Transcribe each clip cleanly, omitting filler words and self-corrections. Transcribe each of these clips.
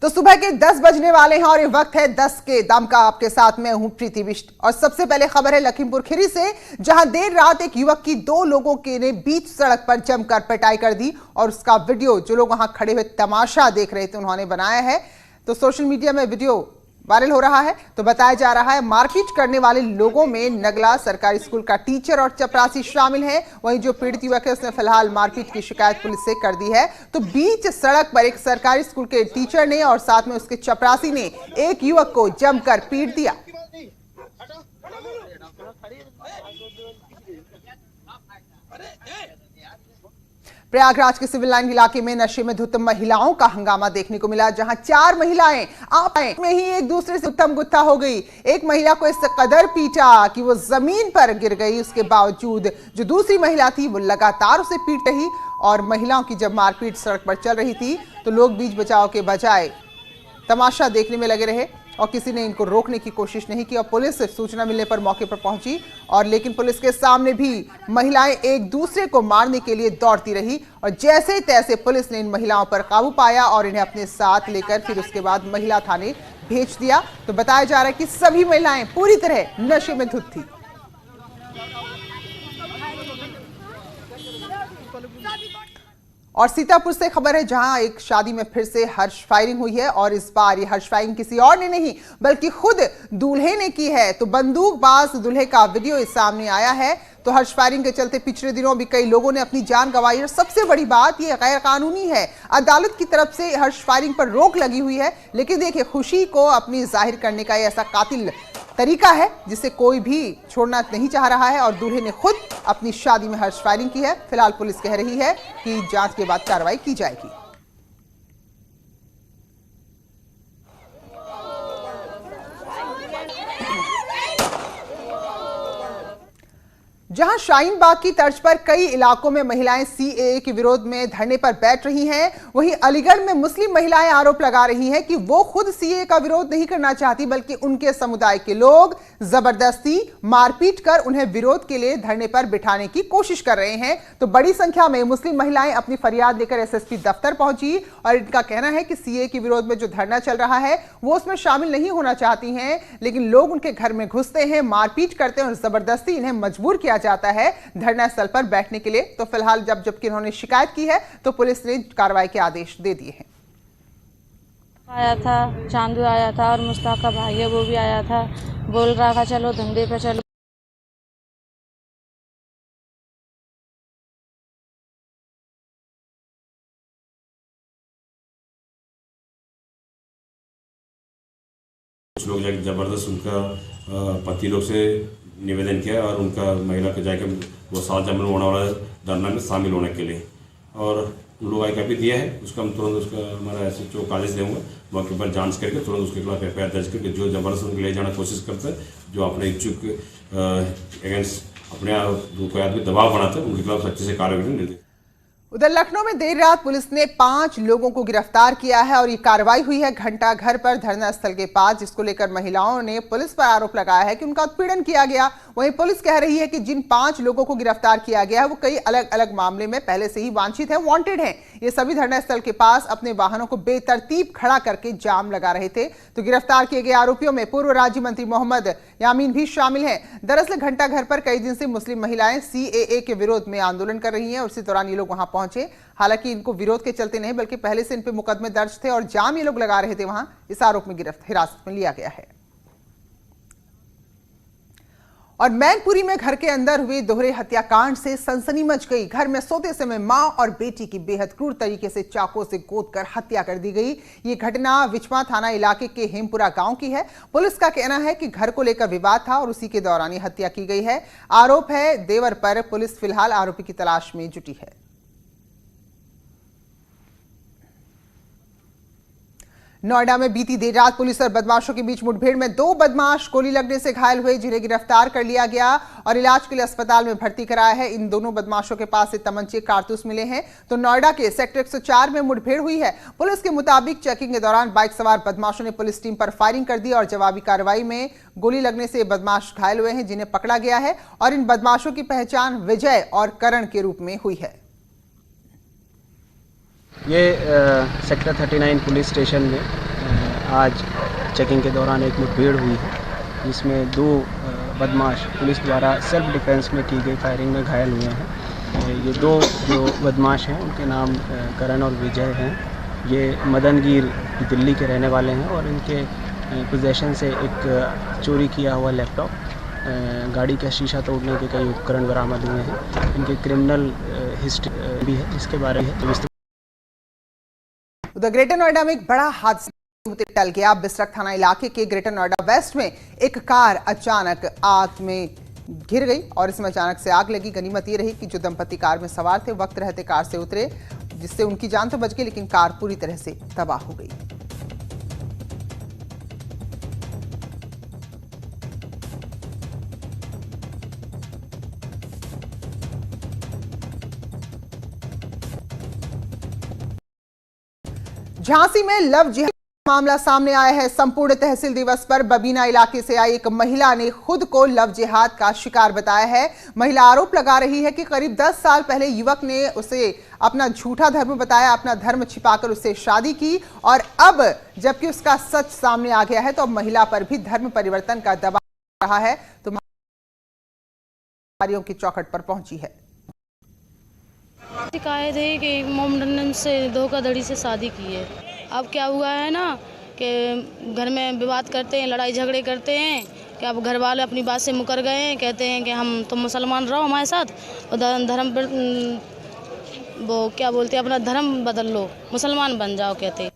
तो सुबह के 10 बजने वाले हैं और ये वक्त है 10 के दम का। आपके साथ मैं हूं प्रीति बिष्ट और सबसे पहले खबर है लखीमपुर खीरी से, जहां देर रात एक युवक की 2 लोगों के ने बीच सड़क पर जमकर पिटाई कर दी और उसका वीडियो जो लोग वहां खड़े हुए तमाशा देख रहे थे उन्होंने बनाया है। तो सोशल मीडिया में वीडियो वायरल हो रहा है। तो बताया जा रहा है मारपीट करने वाले लोगों में नगला सरकारी स्कूल का टीचर और चपरासी शामिल हैं। वहीं जो पीड़ित युवक है उसने फिलहाल मारपीट की शिकायत पुलिस से कर दी है। तो बीच सड़क पर एक सरकारी स्कूल के टीचर ने और साथ में उसके चपरासी ने एक युवक को जमकर पीट दिया। प्रयागराज के सिविल लाइन इलाके में नशे में धुत महिलाओं का हंगामा देखने को मिला, जहां 4 महिलाएं आपस में ही एक दूसरे से उत्तम गुत्था हो गई। एक महिला को इस कदर पीटा कि वो जमीन पर गिर गई। उसके बावजूद जो दूसरी महिला थी वो लगातार उसे पीट रही और महिलाओं की जब मारपीट सड़क पर चल रही थी तो लोग बीच बचाव के बजाय तमाशा देखने में लगे रहे और किसी ने इनको रोकने की कोशिश नहीं की और पुलिस सूचना मिलने पर मौके पर पहुंची और लेकिन पुलिस के सामने भी महिलाएं एक दूसरे को मारने के लिए दौड़ती रही और जैसे तैसे पुलिस ने इन महिलाओं पर काबू पाया और इन्हें अपने साथ लेकर फिर उसके बाद महिला थाने भेज दिया। तो बताया जा रहा है कि सभी महिलाएं पूरी तरह नशे में धुत थी। और सीतापुर से खबर है, जहां एक शादी में फिर से हर्ष फायरिंग हुई है और इस बार ये हर्ष फायरिंग किसी और ने नहीं बल्कि खुद दूल्हे ने की है। तो बंदूकबाज दूल्हे का वीडियो इस सामने आया है। तो हर्ष फायरिंग के चलते पिछले दिनों भी कई लोगों ने अपनी जान गंवाई और सबसे बड़ी बात ये गैर कानूनी है। अदालत की तरफ से हर्ष फायरिंग पर रोक लगी हुई है, लेकिन देखिए खुशी को अपनी जाहिर करने का ऐसा कातिल तरीका है जिसे कोई भी छोड़ना नहीं चाह रहा है और दूल्हे ने खुद अपनी शादी में हर्ष फायरिंग की है। फिलहाल पुलिस कह रही है कि जांच के बाद कार्रवाई की जाएगी। जहां शाहीन बाग की तर्ज पर कई इलाकों में महिलाएं सीएए के विरोध में धरने पर बैठ रही हैं, वहीं अलीगढ़ में मुस्लिम महिलाएं आरोप लगा रही हैं कि वो खुद सीएए का विरोध नहीं करना चाहती बल्कि उनके समुदाय के लोग जबरदस्ती मारपीट कर उन्हें विरोध के लिए धरने पर बिठाने की कोशिश कर रहे हैं। तो बड़ी संख्या में मुस्लिम महिलाएं अपनी फरियाद लेकर एसएसपी दफ्तर पहुंची और इनका कहना है कि सीएए के विरोध में जो धरना चल रहा है वो उसमें शामिल नहीं होना चाहती हैं, लेकिन लोग उनके घर में घुसते हैं, मारपीट करते हैं और जबरदस्ती इन्हें मजबूर किया जाता है धरना स्थल पर बैठने के लिए। तो फिलहाल जबकि इन्होंने शिकायत की है तो पुलिस ने कार्रवाई के आदेश दे दिए हैं। आया था, चांदू आया था और मुश्ताक का भाई है वो भी आया था, बोल रहा था चलो धंधे पे चलो। कुछ लोग जाके जबरदस्त उनका पति लोग से निवेदन किया और उनका महिला को जाकर वो 7 जनवरी होने वाला धरना में शामिल होने के लिए और उन लोग आई कॉपी दिया है। उसका हम तुरंत उसका हमारा एसएचओ को आदेश देंगे मौके पर जांच करके तुरंत उसके खिलाफ एफआईआर दर्ज करके जो जबरदस्त उनको ले जाना कोशिश करते हैं, जो अपने इच्छुक अगेंस्ट अपने कोई आदमी दबाव बनाते हैं, उनके खिलाफ सख्ती से कार्रवाई करने निर्देश। उधर लखनऊ में देर रात पुलिस ने 5 लोगों को गिरफ्तार किया है और ये कार्रवाई हुई है घंटा घर पर धरना स्थल के पास, जिसको लेकर महिलाओं ने पुलिस पर आरोप लगाया है कि उनका उत्पीड़न किया गया। वहीं पुलिस कह रही है कि जिन 5 लोगों को गिरफ्तार किया गया है वो कई अलग अलग मामले में पहले से ही वांछित है, वांटेड हैं। ये सभी धरना स्थल के पास अपने वाहनों को बेतरतीब खड़ा करके जाम लगा रहे थे। तो गिरफ्तार किए गए आरोपियों में पूर्व राज्य मंत्री मोहम्मद यामीन भी शामिल हैं। दरअसल घंटा घर पर कई दिन से मुस्लिम महिलाएं सीएए के विरोध में आंदोलन कर रही हैं और इसी दौरान ये लोग वहां पहुंचे। हालांकि इनको विरोध के चलते नहीं बल्कि पहले से इन पे मुकदमे दर्ज थे और जाम ये लोग लगा रहे थे, वहां इस आरोप में हिरासत में लिया गया है। और मैनपुरी में घर के अंदर हुए दोहरे हत्याकांड से सनसनी मच गई। घर में सोते समय मां और बेटी की बेहद क्रूर तरीके से चाकू से गोदकर हत्या कर दी गई। ये घटना विचमा थाना इलाके के हेमपुरा गांव की है। पुलिस का कहना है कि घर को लेकर विवाद था और उसी के दौरान ये हत्या की गई है। आरोप है देवर पर। पुलिस फिलहाल आरोपी की तलाश में जुटी है। नोएडा में बीती देर रात पुलिस और बदमाशों के बीच मुठभेड़ में 2 बदमाश गोली लगने से घायल हुए, जिन्हें गिरफ्तार कर लिया गया और इलाज के लिए अस्पताल में भर्ती कराया है। इन दोनों बदमाशों के पास से तमंचे, कारतूस मिले हैं। तो नोएडा के सेक्टर 104 में मुठभेड़ हुई है। पुलिस के मुताबिक चेकिंग के दौरान बाइक सवार बदमाशों ने पुलिस टीम पर फायरिंग कर दी और जवाबी कार्रवाई में गोली लगने से बदमाश घायल हुए हैं, जिन्हें पकड़ा गया है और इन बदमाशों की पहचान विजय और करण के रूप में हुई है। ये सेक्टर 39 पुलिस स्टेशन में आज चेकिंग के दौरान एक मुठभेड़ हुई है, जिसमें 2 बदमाश पुलिस द्वारा सेल्फ डिफेंस में की गई फायरिंग में घायल हुए हैं। ये 2 जो बदमाश हैं उनके नाम करण और विजय हैं। ये मदनगीर दिल्ली के रहने वाले हैं और इनके पोजेशन से एक चोरी किया हुआ लैपटॉप, गाड़ी का शीशा तोड़ने के कई उपकरण बरामद हुए हैं। इनके क्रिमिनल हिस्ट्री भी है, जिसके बारे में उधर ग्रेटर नोएडा में एक बड़ा हादसा टल गया। बिसरख थाना इलाके के ग्रेटर नोएडा वेस्ट में एक कार अचानक आग में घिर गई और इसमें अचानक से आग लगी। गनीमत ये रही कि जो दंपति कार में सवार थे वक्त रहते कार से उतरे, जिससे उनकी जान तो बच गई, लेकिन कार पूरी तरह से तबाह हो गई। झांसी में लव जिहाद मामला सामने आया है। संपूर्ण तहसील दिवस पर बबीना इलाके से आई एक महिला ने खुद को लव जिहाद का शिकार बताया है। महिला आरोप लगा रही है कि करीब 10 साल पहले युवक ने उसे अपना झूठा धर्म बताया, अपना धर्म छिपाकर उससे शादी की और अब जबकि उसका सच सामने आ गया है तो अब महिला पर भी धर्म परिवर्तन का दबाव रहा है तो अधिकारियों की चौखट पर पहुंची है। शिकायत है कि मोमडन से धोखाधड़ी से शादी की है। अब क्या हुआ है ना कि घर में विवाद करते हैं, लड़ाई झगड़े करते हैं कि अब घर वाले अपनी बात से मुकर गए हैं, कहते हैं कि हम तुम मुसलमान रहो हमारे साथ और धर्म वो क्या बोलते हैं अपना धर्म बदल लो, मुसलमान बन जाओ कहते हैं।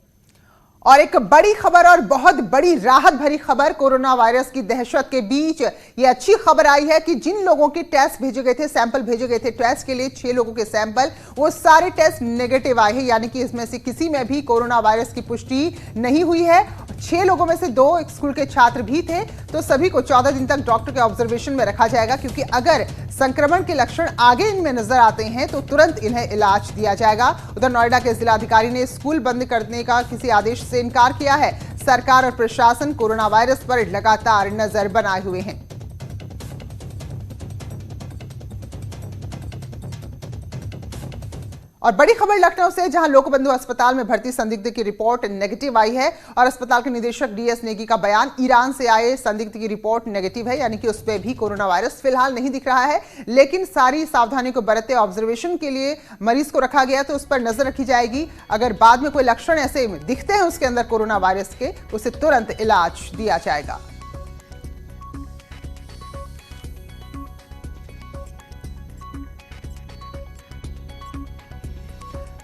और एक बड़ी खबर और बहुत बड़ी राहत भरी खबर कोरोना वायरस की दहशत के बीच ये अच्छी खबर आई है कि जिन लोगों के टेस्ट भेजे गए थे, सैंपल भेजे गए थे टेस्ट के लिए, 6 लोगों के सैंपल, वो सारे टेस्ट नेगेटिव आए हैं। यानी कि इसमें से किसी में भी कोरोना वायरस की पुष्टि नहीं हुई है। 6 लोगों में से 2 स्कूल के छात्र भी थे। तो सभी को 14 दिन तक डॉक्टर के ऑब्जर्वेशन में रखा जाएगा, क्योंकि अगर संक्रमण के लक्षण आगे इनमें नजर आते हैं तो तुरंत इन्हें इलाज दिया जाएगा। उधर नोएडा के जिलाधिकारी ने स्कूल बंद करने का किसी आदेश से इनकार किया है। सरकार और प्रशासन कोरोना वायरस पर लगातार नजर बनाए हुए हैं। और बड़ी खबर लखनऊ से, जहां लोकबंधु अस्पताल में भर्ती संदिग्ध की रिपोर्ट नेगेटिव आई है और अस्पताल के निदेशक डीएस नेगी का बयान, ईरान से आए संदिग्ध की रिपोर्ट नेगेटिव है, यानी कि उस पर भी कोरोना वायरस फिलहाल नहीं दिख रहा है। लेकिन सारी सावधानी को बरतते ऑब्जर्वेशन के लिए मरीज को रखा गया, तो उस पर नजर रखी जाएगी। अगर बाद में कोई लक्षण ऐसे दिखते हैं उसके अंदर कोरोना वायरस के, उसे तुरंत इलाज दिया जाएगा।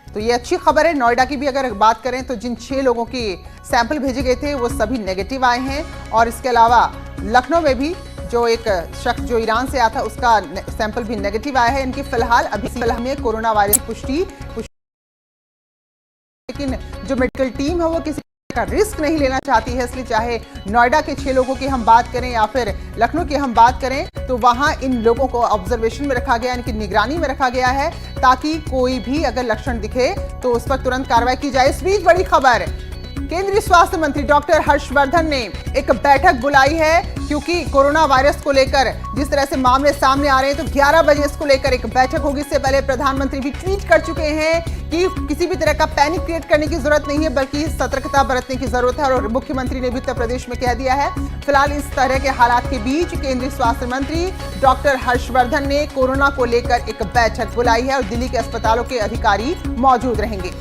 तो ये अच्छी खबर है। नोएडा की भी अगर बात करें तो जिन 6 लोगों के सैंपल भेजे गए थे वो सभी नेगेटिव आए हैं और इसके अलावा लखनऊ में भी जो एक शख्स जो ईरान से आया था उसका सैंपल भी नेगेटिव आया है। इनकी फिलहाल में कोरोना वायरस की पुष्टि, लेकिन जो मेडिकल टीम है वो किसी का रिस्क नहीं लेना चाहती है, इसलिए चाहे नोएडा के 6 लोगों की हम बात करें या फिर लखनऊ की हम बात करें तो वहां इन लोगों को ऑब्जर्वेशन में रखा गया, इनकी निगरानी में रखा गया है, ताकि कोई भी अगर लक्षण दिखे तो उस पर तुरंत कार्रवाई की जाए। इस बीच बड़ी खबर, केंद्रीय स्वास्थ्य मंत्री डॉक्टर हर्षवर्धन ने एक बैठक बुलाई है, क्योंकि कोरोना वायरस को लेकर जिस तरह से मामले सामने आ रहे हैं तो 11 बजे इसको लेकर एक बैठक होगी। इससे पहले प्रधानमंत्री भी ट्वीट कर चुके हैं कि किसी भी तरह का पैनिक क्रिएट करने की जरूरत नहीं है, बल्कि सतर्कता बरतने की जरूरत है। और मुख्यमंत्री ने भी उत्तर प्रदेश में कह दिया है। फिलहाल इस तरह के हालात के बीच केंद्रीय स्वास्थ्य मंत्री डॉक्टर हर्षवर्धन ने कोरोना को लेकर एक बैठक बुलाई है और दिल्ली के अस्पतालों के अधिकारी मौजूद रहेंगे।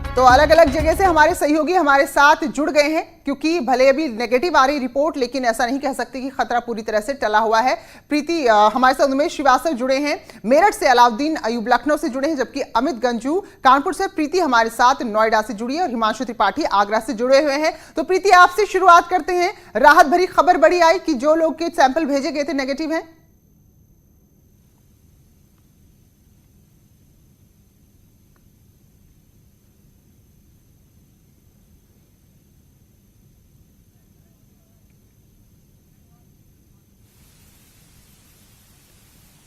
तो अलग अलग जगह से हमारे सहयोगी हमारे साथ जुड़ गए हैं, क्योंकि भले अभी नेगेटिव आ रही रिपोर्ट, लेकिन ऐसा नहीं कह सकते कि खतरा पूरी तरह से टला हुआ है। प्रीति हमारे साथ उमेश श्रीवास्तव जुड़े हैं मेरठ से, अलाउद्दीन अयूब लखनऊ से जुड़े हैं, जबकि अमित गंजू कानपुर से, प्रीति हमारे साथ नोएडा से जुड़ी है और हिमांशु त्रिपाठी आगरा से जुड़े हुए हैं। तो प्रीति, आपसे शुरुआत करते हैं। राहत भरी खबर बड़ी आई कि जो लोग के सैंपल भेजे गए थे नेगेटिव हैं।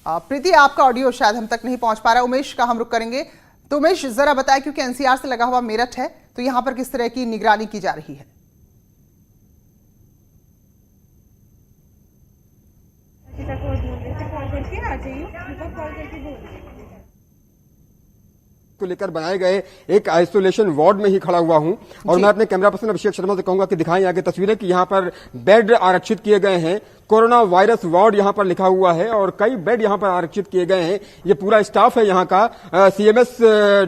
प्रीति, आपका ऑडियो शायद हम तक नहीं पहुंच पा रहा। उमेश का हम रुक करेंगे। तो उमेश जरा बताएं, क्योंकि एनसीआर से लगा हुआ मेरठ है, तो यहां पर किस तरह की निगरानी की जा रही है? को लेकर बनाए गए एक आइसोलेशन वार्ड में ही खड़ा हुआ हूं और मैं अपने कैमरा पर्सन अभिषेक शर्मा से कहूंगा कि दिखाएं आगे तस्वीरें कि यहां पर बेड आरक्षित किए गए हैं। कोरोना वायरस वार्ड यहां पर लिखा हुआ है और कई बेड यहां पर आरक्षित किए गए हैं। ये पूरा स्टाफ है यहां का। सीएमएस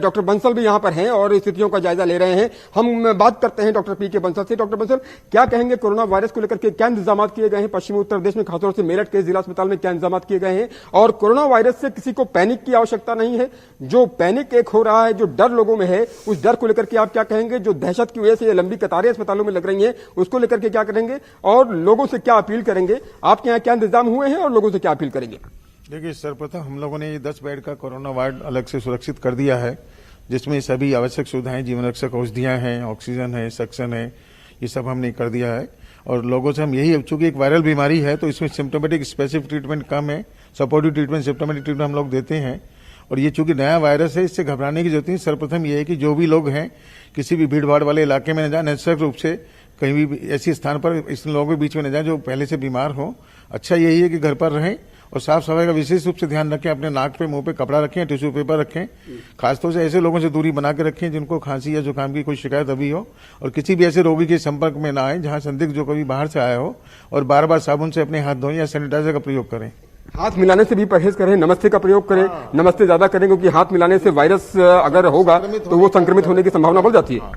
डॉक्टर बंसल भी यहां पर हैं और स्थितियों का जायजा ले रहे हैं। हम बात करते हैं डॉक्टर पीके बंसल से। डॉक्टर बंसल, क्या कहेंगे, कोरोना वायरस को लेकर के क्या इंतजाम किए गए हैं? पश्चिमी उत्तर प्रदेश में खासतौर से मेरठ के जिला अस्पताल में क्या इंतजाम किए गए हैं? और कोरोना वायरस से किसी को पैनिक की आवश्यकता नहीं है। जो पैनिक एक हो रहा है, जो डर लोगों में है, उस डर को लेकर के आप क्या कहेंगे? जो दहशत की वजह से ये लंबी कतारें अस्पतालों में लग रही हैं, उसको लेकर के क्या करेंगे और लोगों से क्या अपील करेंगे? आपके यहाँ क्या इंतजाम हुए हैं और लोगों से क्या अपील करेंगे? देखिए, सर्वप्रथम हम लोगों ने ये 10 बेड का कोरोना वार्ड अलग से सुरक्षित कर दिया है, जिसमें सभी आवश्यक सुविधाएं, जीवन रक्षक औषधियां हैं, ऑक्सीजन है, सक्शन है, ये सब हमने कर दिया है। और लोगों से हम यही, चूंकि एक वायरल बीमारी है तो इसमें सिम्टोमेटिक स्पेसिफिक ट्रीटमेंट कम है, सपोर्टिव ट्रीटमेंट, सिम्टोमेटिक ट्रीटमेंट हम लोग देते हैं। और ये चूंकि नया वायरस है, इससे घबराने की जरूरत नहीं। सर्वप्रथम ये है कि जो भी लोग हैं किसी भी भीड़ भाड़ वाले इलाके में न जाए, निश्चित रूप से कहीं भी ऐसे स्थान पर इस लोगों के बीच में न जाए जो पहले से बीमार हो। अच्छा यही है कि घर पर रहें और साफ सफाई का विशेष रूप से ध्यान रखें। अपने नाक पे, मुंह पे कपड़ा रखें, टिश्यू पेपर रखें। खासतौर से ऐसे लोगों से दूरी बना के रखें जिनको खांसी या जुकाम की कोई शिकायत अभी हो, और किसी भी ऐसे रोगी के संपर्क में ना आए जहां संदिग्ध जो कभी बाहर से आया हो। और बार बार साबुन से अपने हाथ धोएं या सैनिटाइजर का प्रयोग करें। हाथ मिलाने से भी परहेज करें, नमस्ते का प्रयोग करें। नमस्ते ज्यादा करें क्योंकि हाथ मिलाने से वायरस अगर होगा तो वो संक्रमित होने की संभावना बढ़ जाती है।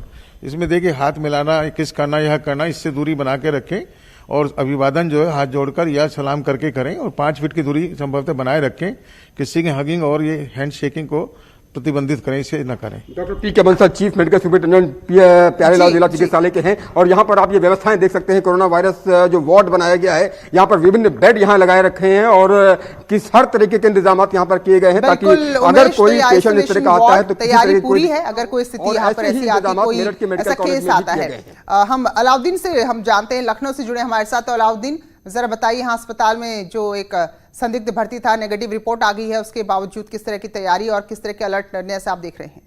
इसमें देखिए, हाथ मिलाना, किस करना, यह करना, इससे दूरी बना के रखें। और अभिवादन जो है हाथ जोड़कर या सलाम करके करें और 5 फीट की दूरी संभवतः बनाए रखें। किसी की हगिंग और ये हैंड शेकिंग को प्रतिबंधित करें, इसे न करें। Doctor PK Bansal, chief medical superintendent Pyarelal जिला चिकित्सालय के हैं और यहाँ पर आप ये व्यवस्थाएं देख सकते हैं। कोरोना वायरस जो वार्ड बनाया गया है, यहाँ पर विभिन्न बेड यहाँ लगाए रखे हैं और किस हर तरीके के इंतजाम यहाँ पर किए गए हैं ताकि अगर कोई पेशेंट इस तरह का आता है तो तैयारी पूरी है। अगर कोई स्थिति यहाँ पर ऐसी आती, कोई ऐसा केस आता है। हम अलाउद्दीन से हम जानते हैं, लखनऊ से जुड़े हमारे साथ। तो अलाउद्दीन, जरा बताइए, यहाँ अस्पताल में जो एक संदिग्ध भर्ती था, नेगेटिव रिपोर्ट आ गई है, उसके बावजूद किस तरह की तैयारी और किस तरह के अलर्टनेस आप देख रहे हैं?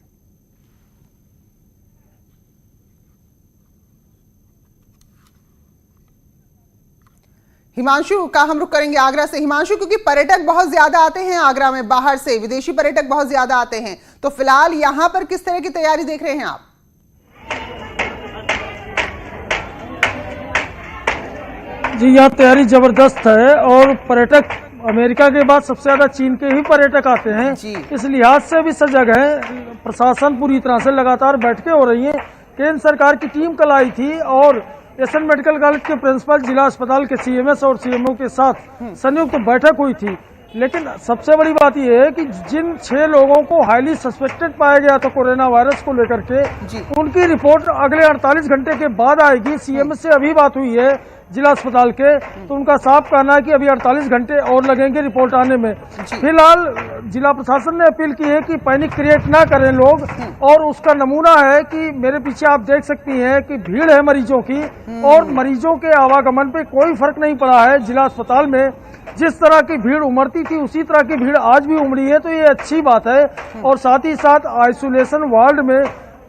हिमांशु का हम रुख करेंगे आगरा से। हिमांशु, क्योंकि पर्यटक बहुत ज्यादा आते हैं आगरा में, बाहर से विदेशी पर्यटक बहुत ज्यादा आते हैं, तो फिलहाल यहाँ पर किस तरह की तैयारी देख रहे हैं आप? जी, यहाँ तैयारी जबरदस्त है और पर्यटक अमेरिका के बाद सबसे ज्यादा चीन के ही पर्यटक आते हैं। इस लिहाज से भी सजग है। प्रशासन पूरी तरह से लगातार बैठकें हो रही हैं। केंद्र सरकार की टीम कल आई थी और एसएन मेडिकल कॉलेज के प्रिंसिपल, जिला अस्पताल के सीएमएस और सीएमओ के साथ संयुक्त बैठक हुई थी। लेकिन सबसे बड़ी बात यह है कि जिन 6 लोगों को हाईली सस्पेक्टेड पाया गया था कोरोना वायरस को लेकर के, उनकी रिपोर्ट अगले 48 घंटे के बाद आएगी। सीएमएस से अभी बात हुई है जिला अस्पताल के, तो उनका साफ कहना है कि अभी 48 घंटे और लगेंगे रिपोर्ट आने में। फिलहाल जिला प्रशासन ने अपील की है कि पैनिक क्रिएट ना करें लोग, और उसका नमूना है कि मेरे पीछे आप देख सकती हैं कि भीड़ है मरीजों की, और मरीजों के आवागमन पे कोई फर्क नहीं पड़ा है। जिला अस्पताल में जिस तरह की भीड़ उमड़ती थी उसी तरह की भीड़ आज भी उमड़ी है, तो ये अच्छी बात है। और साथ ही साथ आइसोलेशन वार्ड में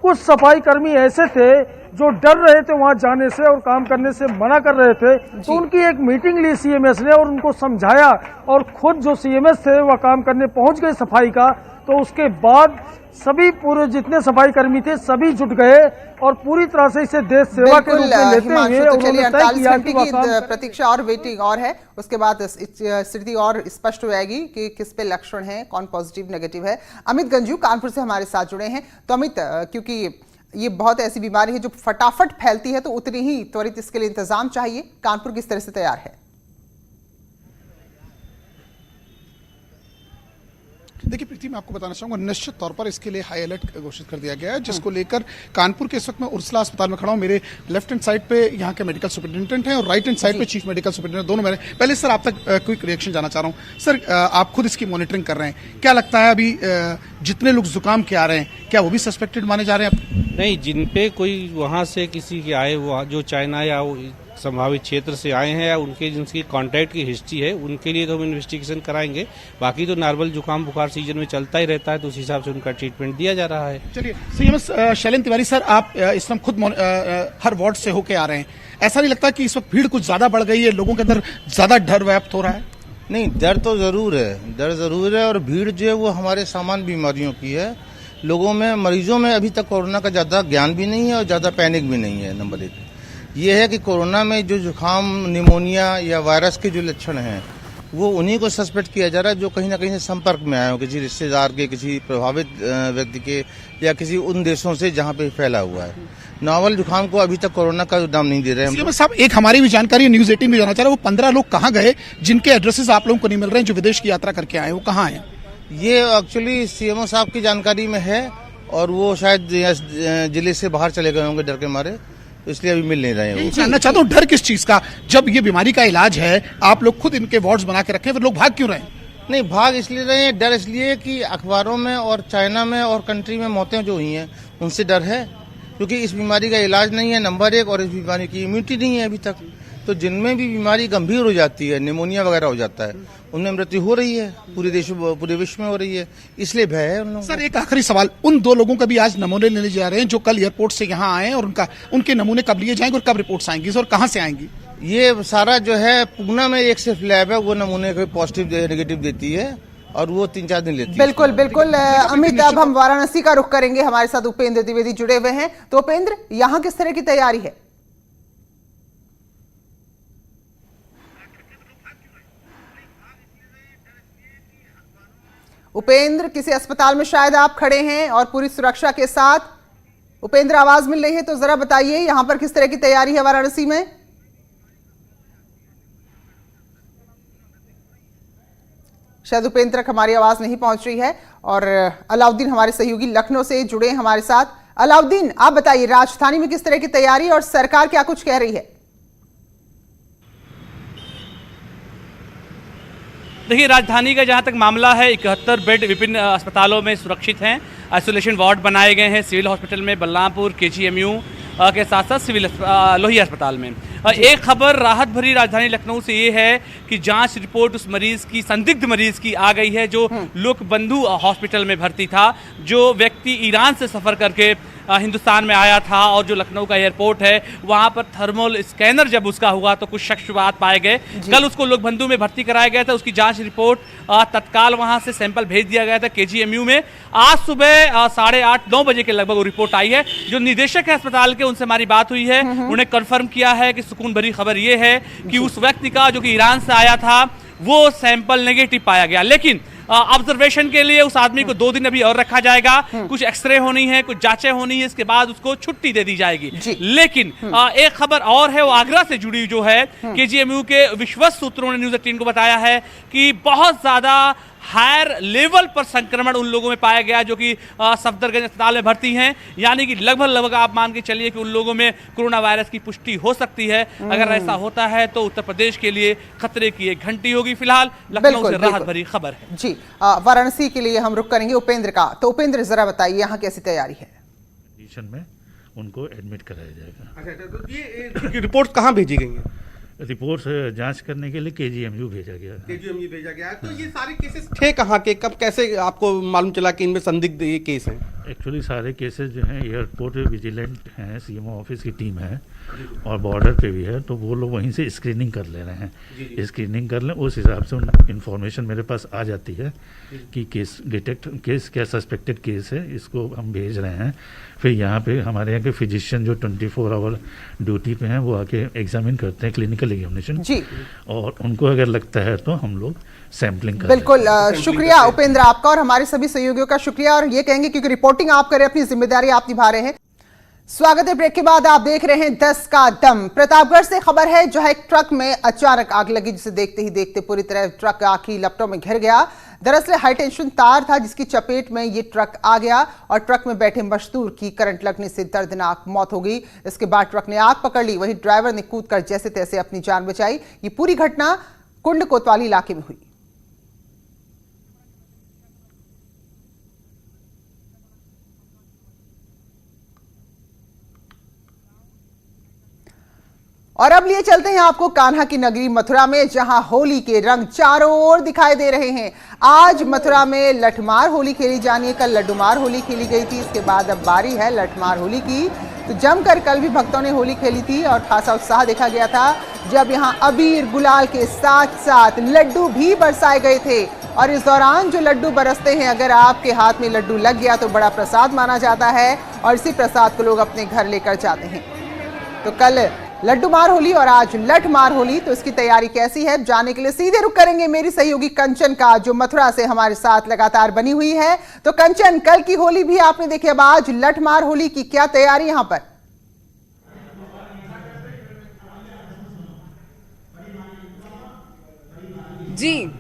कुछ सफाई कर्मी ऐसे थे जो डर रहे थे वहां जाने से और काम करने से मना कर रहे थे, तो उनकी एक मीटिंग ली सीएमएस ने और उनको समझाया, और खुद जो सीएमएस थे वह काम करने पहुंच गए सफाई का। तो उसके बाद सभी पूरे जितने सफाई कर्मी थे सभी जुट गए और पूरी तरह से इसे देश सेवा के रूप में लेते हुए तो चलिए 48 घंटे की प्रतीक्षा और वेटिंग और है, उसके बाद स्थिति और स्पष्ट हो जाएगी कि किस पे लक्षण है, कौन पॉजिटिव नेगेटिव है। अमित गंजू कानपुर से हमारे साथ जुड़े हैं। तो अमित, क्योंकि ये बहुत ऐसी बीमारी है जो फटाफट फैलती है, तो उतनी ही त्वरित इसके लिए इंतजाम चाहिए। कानपुर किस तरह से तैयार है? देखिए प्रीति, मैं आपको बताना चाहूंगा, निश्चित तौर पर इसके लिए हाई अलर्ट घोषित कर दिया गया है, जिसको लेकर कानपुर के इस वक्त मैं उर्सला अस्पताल में खड़ा हूं। मेरे लेफ्ट हैंड साइड पे यहाँ के मेडिकल सुपरिटेंडेंट हैं और राइट हैंड साइड पे चीफ मेडिकल सुपरिटेंडेंट, दोनों मैंने पहले सर आप तक क्विक रिएक्शन जाना चाह रहा हूँ। सर, आप खुद इसकी मॉनिटरिंग कर रहे हैं, क्या लगता है अभी जितने लोग जुकाम के आ रहे हैं क्या वो भी सस्पेक्टेड माने जा रहे हैं? नहीं, जिन पे कोई वहाँ से किसी के आए, वो जो चाइना या संभावित क्षेत्र से आए हैं या उनके जिनकी कांटेक्ट की हिस्ट्री है, उनके लिए तो हम इन्वेस्टिगेशन कराएंगे। बाकी तो नॉर्मल जुकाम बुखार सीजन में चलता ही रहता है, तो उस हिसाब से उनका ट्रीटमेंट दिया जा रहा है। चलिए, सीएमएस शैलेंद्र तिवारी सर, आप इस समय खुद हर वार्ड से होके आ रहे हैं, ऐसा नहीं लगता कि इस वक्त भीड़ कुछ ज्यादा बढ़ गई है, लोगों के अंदर ज्यादा डर व्याप्त हो रहा है? नहीं, डर तो जरूर है, डर जरूर है, और भीड़ जो है वो हमारे सामान्य बीमारियों की है। लोगों में, मरीजों में अभी तक कोरोना का ज़्यादा ज्ञान भी नहीं है और ज़्यादा पैनिक भी नहीं है। नंबर 1 ये है कि कोरोना में जो जुकाम, निमोनिया या वायरस के जो लक्षण हैं वो उन्हीं को सस्पेक्ट किया जा रहा है जो कहीं ना कहीं संपर्क में आए हो, किसी रिश्तेदार के, किसी प्रभावित व्यक्ति के, या किसी उन देशों से जहां पे फैला हुआ है। नॉवल जुकाम को अभी तक कोरोना का नाम नहीं दे रहे हैं। साहब, एक हमारी भी जानकारी न्यूज 18 में जाना चाह रहा है, वो 15 लोग कहाँ गए जिनके एड्रेसेस आप लोगों को नहीं मिल रहे हैं, जो विदेश की यात्रा करके आए, वो कहाँ हैं? ये एक्चुअली सीएमओ साहब की जानकारी में है और वो शायद जिले से बाहर चले गए होंगे डर के मारे, इसलिए अभी मिल नहीं रहे हैं। जानना चाहता हूँ डर किस चीज का? जब ये बीमारी का इलाज है, आप लोग खुद इनके वार्ड्स बना के रखे हैं, फिर लोग भाग क्यों रहे हैं? नहीं, भाग इसलिए रहे हैं, डर इसलिए कि अखबारों में और चाइना में और कंट्री में मौतें जो हुई हैं उनसे डर है, क्योंकि इस बीमारी का इलाज नहीं है नंबर 1, और इस बीमारी की इम्यूनिटी नहीं है अभी तक। तो जिनमें भी बीमारी गंभीर हो जाती है, निमोनिया वगैरह हो जाता है, उनमें मृत्यु हो रही है, पूरे विश्व में हो रही है, इसलिए भय है उन लोगों। सर, एक आखिरी सवाल, उन 2 लोगों का भी आज नमूने लेने जा रहे हैं जो कल एयरपोर्ट से यहाँ आए, और उनके नमूने कब लिए जाएंगे और कब रिपोर्ट्स आएंगी और कहाँ से आएंगी? ये सारा जो है पूना में एक सिर्फ लैब है, वो नमूने को पॉजिटिव नेगेटिव देती है और वो 3-4 दिन लेती है। बिल्कुल बिल्कुल। अमित, अब हम वाराणसी का रुख करेंगे, हमारे साथ उपेंद्र द्विवेदी जुड़े हुए हैं। तो उपेंद्र, यहाँ किस तरह की तैयारी है? उपेंद्र, किसी अस्पताल में शायद आप खड़े हैं और पूरी सुरक्षा के साथ। उपेंद्र, आवाज मिल रही है तो जरा बताइए यहां पर किस तरह की तैयारी है वाराणसी में? शायद उपेंद्र तक हमारी आवाज नहीं पहुंच रही है। और अलाउद्दीन हमारे सहयोगी लखनऊ से जुड़े हैं हमारे साथ। अलाउद्दीन, आप बताइए राजधानी में किस तरह की तैयारी और सरकार क्या कुछ कह रही है? देखिए, राजधानी का जहां तक मामला है, 71 बेड विभिन्न अस्पतालों में सुरक्षित हैं। आइसोलेशन वार्ड बनाए गए हैं सिविल हॉस्पिटल में, बलरामपुर, KGMU के साथ साथ सिविल लोहिया अस्पताल में। एक खबर राहत भरी राजधानी लखनऊ से ये है कि जांच रिपोर्ट उस मरीज की, संदिग्ध मरीज की आ गई है जो लोकबंधु हॉस्पिटल में भर्ती था, जो व्यक्ति ईरान से सफर करके हिंदुस्तान में आया था, और जो लखनऊ का एयरपोर्ट है वहां पर थर्मल स्कैनर जब उसका हुआ तो कुछ शक शुबहात पाए गए। कल उसको लोकबंधु में भर्ती कराया गया था, उसकी जांच रिपोर्ट तत्काल वहां से सैंपल भेज दिया गया था KGMU में। आज सुबह 8:30-9 बजे के लगभग वो रिपोर्ट आई है। जो निदेशक है अस्पताल के, उनसे हमारी बात हुई है, उन्हें कन्फर्म किया है कि सुकून भरी खबर ये है कि उस व्यक्ति का जो कि ईरान से आया था वो सैंपल नेगेटिव पाया गया, लेकिन ऑब्जर्वेशन के लिए उस आदमी को 2 दिन अभी और रखा जाएगा। कुछ एक्सरे होनी है, कुछ जांचें होनी है, इसके बाद उसको छुट्टी दे दी जाएगी। लेकिन एक खबर और है, वो आगरा से जुड़ी जो है, KGMU के विश्वस्त सूत्रों ने न्यूज़ 18 को बताया है कि बहुत ज्यादा हायर लेवल पर संक्रमण उन लोगों में पाया गया जो कि सफदरगंज अस्पताल में भर्ती हैं। यानी कि लगभग आप मान के चलिए कि उन लोगों में कोरोना वायरस की पुष्टि हो सकती है। अगर ऐसा होता है तो उत्तर प्रदेश के लिए खतरे की एक घंटी होगी। फिलहाल लखनऊ से राहत भरी खबर है। जी, वाराणसी के लिए हम रुख करेंगे उपेंद्र का। तो उपेंद्र, जरा बताइए यहाँ कैसी तैयारी है? कंडीशन में उनको एडमिट कराया जाएगा। अच्छा, तो ये रिपोर्ट कहाँ भेजी गई है? रिपोर्ट जांच करने के लिए KGMU भेजा गया। KGMU भेजा गया। तो ये सारे केसेस थे कहाँ के, कब, कैसे आपको मालूम चला कि इनमें संदिग्ध ये केस हैं? एक्चुअली सारे केसेस जो हैं एयरपोर्ट विजिलेंट हैं, CMO ऑफिस की टीम है और बॉर्डर पे भी है, तो वो लोग वहीं से स्क्रीनिंग कर ले रहे हैं। स्क्रीनिंग कर लें, उस हिसाब से इन्फॉर्मेशन मेरे पास आ जाती है कि केस क्या सस्पेक्टेड केस है, इसको हम भेज रहे हैं। फिर यहाँ पे हमारे यहाँ के फिजिशियन जो 24 आवर ड्यूटी पे हैं वो आके एग्जामिन करते हैं, क्लिनिकल एग्जामिनेशन, और उनको अगर लगता है तो हम लोग सैम्पलिंग करते हैं। बिल्कुल, शुक्रिया उपेंद्र आपका और हमारे सभी सहयोगियों का शुक्रिया। और ये कहेंगे क्योंकि रिपोर्टिंग आप करें, अपनी जिम्मेदारी आप निभा रहे हैं। स्वागत है, ब्रेक के बाद आप देख रहे हैं 10 का दम। प्रतापगढ़ से खबर है, जो है ट्रक में अचानक आग लगी, जिसे देखते ही देखते पूरी तरह ट्रक आग की लपटों में घिर गया। दरअसल हाई टेंशन तार था जिसकी चपेट में ये ट्रक आ गया और ट्रक में बैठे मजदूर की करंट लगने से दर्दनाक मौत हो गई। इसके बाद ट्रक ने आग पकड़ ली, वहीं ड्राइवर ने कूदकर जैसे तैसे अपनी जान बचाई। ये पूरी घटना कुंड कोतवाली इलाके में हुई। और अब लिए चलते हैं आपको कान्हा की नगरी मथुरा में, जहां होली के रंग चारों ओर दिखाई दे रहे हैं। आज मथुरा में लठमार होली खेली जानी है, कल लड्डूमार होली खेली गई थी, इसके बाद अब बारी है लठमार होली की। तो जमकर कल भी भक्तों ने होली खेली थी और खासा उत्साह देखा गया था जब यहाँ अबीर गुलाल के साथ साथ लड्डू भी बरसाए गए थे। और इस दौरान जो लड्डू बरसते हैं, अगर आपके हाथ में लड्डू लग गया तो बड़ा प्रसाद माना जाता है और इसी प्रसाद को लोग अपने घर लेकर जाते हैं। तो कल लड्डू मार होली और आज लठ मार होली, तो इसकी तैयारी कैसी है जानने के लिए सीधे रुक करेंगे मेरी सहयोगी कंचन का, जो मथुरा से हमारे साथ लगातार बनी हुई है। तो कंचन, कल की होली भी आपने देखी, अब आज लठ मार होली की क्या तैयारी यहां पर? जी,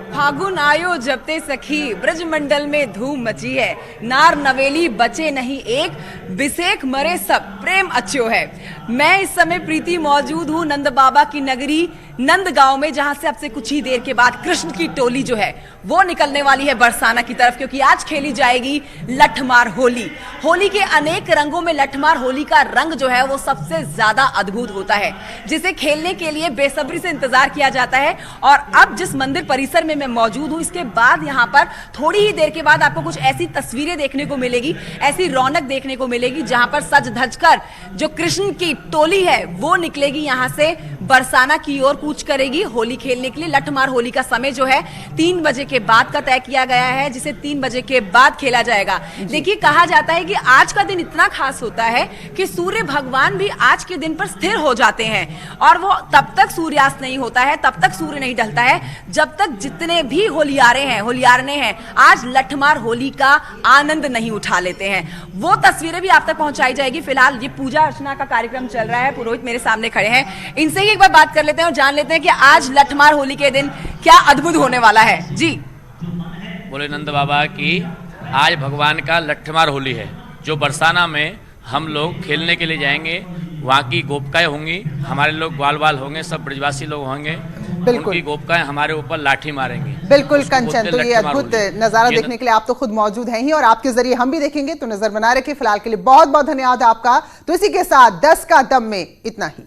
फागुन आयो जबते सखी, ब्रजमंडल में धूम मची है, नार नवेली बचे नहीं एक, बिसेख मरे सब, प्रेम अच्छो है। मैं इस समय प्रीति मौजूद हूँ नंद बाबा की नगरी नंद गांव में, जहां से अब से कुछ ही देर के बाद कृष्ण की टोली जो है वो निकलने वाली है बरसाना की तरफ, क्योंकि आज खेली जाएगी लठमार होली। होली के अनेक रंगों में लठमार होली का रंग जो है वो सबसे ज्यादा अद्भुत होता है, जिसे खेलने के लिए बेसब्री से इंतजार किया जाता है। और अब जिस मंदिर परिसर में मैं मौजूद हूं, इसके बाद यहाँ पर थोड़ी ही देर के बाद आपको कुछ ऐसी तस्वीरें देखने को मिलेगी, ऐसी रौनक देखने को मिलेगी, जहां पर सज धज कर जो कृष्ण की टोली है वो निकलेगी, यहाँ से बरसाना की ओर कूच करेगी होली खेलने के लिए। लठमार होली का समय जो है 3 बजे के बाद का तय किया गया है, जिसे 3 बजे के बाद खेला जाएगा। देखिए, कहा जाता है कि आज का दिन इतना खास होता है कि सूर्य भगवान भी आज के दिन पर स्थिर हो जाते हैं और वो तब तक सूर्यास्त नहीं होता है, तब तक सूर्य नहीं ढलता है, जब तक जितने भी होलियारने हैं आज लठमार होली का आनंद नहीं उठा लेते हैं। वो तस्वीरें भी आप तक पहुंचाई जाएगी। फिलहाल ये पूजा अर्चना का कार्यक्रम चल रहा है, पुरोहित मेरे सामने खड़े हैं, इनसे ही एक बार बात कर लेते हैं और जान लेते हैं कि आज लठमार होली के दिन क्या अद्भुत होने वाला है। जी, बोले नंद बाबा की आज भगवान का लठमार होली है, जो बरसाना में हम लोग खेलने के लिए जाएंगे। वहाँ की गोपिकाएं होंगी, हमारे लोग ग्वाल बाल होंगे, सब ब्रजवासी लोग होंगे, उनकी गोपिकाएं हमारे ऊपर लाठी मारेंगे। बिल्कुल कंचन, तो ये अद्भुत नजारा देखने के लिए आप तो खुद मौजूद हैं ही और आपके जरिए हम भी देखेंगे, तो नजर बना रखे। फिलहाल के लिए बहुत बहुत धन्यवाद आपका। तो इसी के साथ 10 का दम में इतना ही।